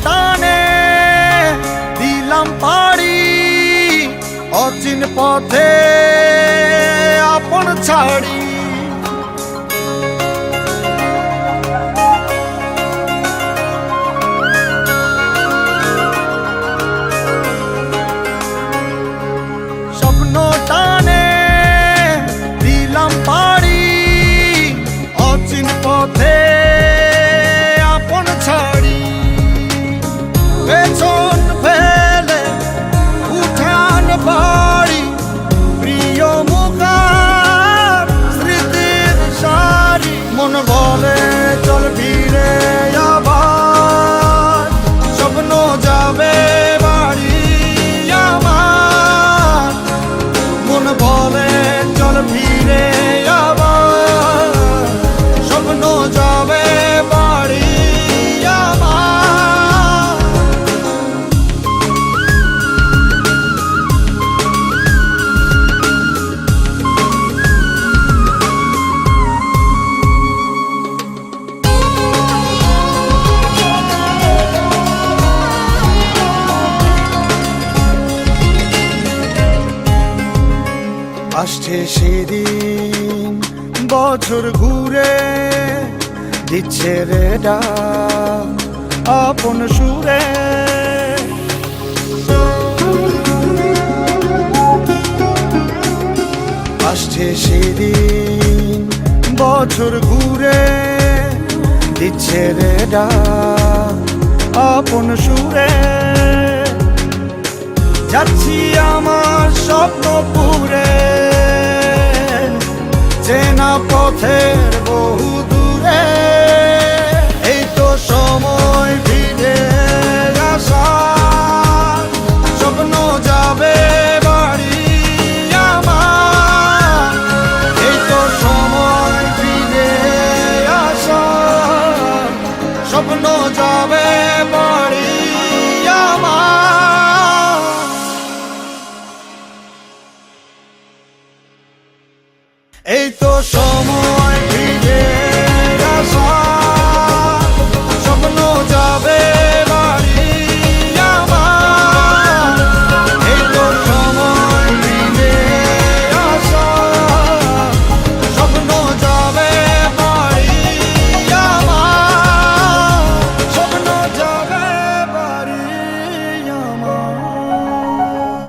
টানে দিলাম পাড়ি অচিন পথে আপন ছাড়ি। স্বপ্ন টানে দিলাম পাড়ি অচিন পথে আপন ছাড়ি। পেছন ফেলে উঠান বাড়ি প্রিয় মুখার স্মৃতির সারি। মন বলে চল ফিরে আবার স্বপ্ন যাবে বাড়ি আমার। মন বলে চল ফিরে আবার স্বপ্ন যাবে বাড়ি আমার। আসছে সেদিন বছর ঘুরে দিচ্ছে রে ডাক আপন সুরে। আসছে সেদিন বছর ঘুরে দিচ্ছে রে ডাক আপন সুরে। যাচ্ছি আমার স্বপ্ন পুরে চেনা পথের বহু দূরে। এই তো সময় ফিরে আসার স্বপ্ন যাবে বাড়ি আমার। এই তো সময় ফিরে আসার স্বপ্ন যাবে বাড়ি আমার। এই তো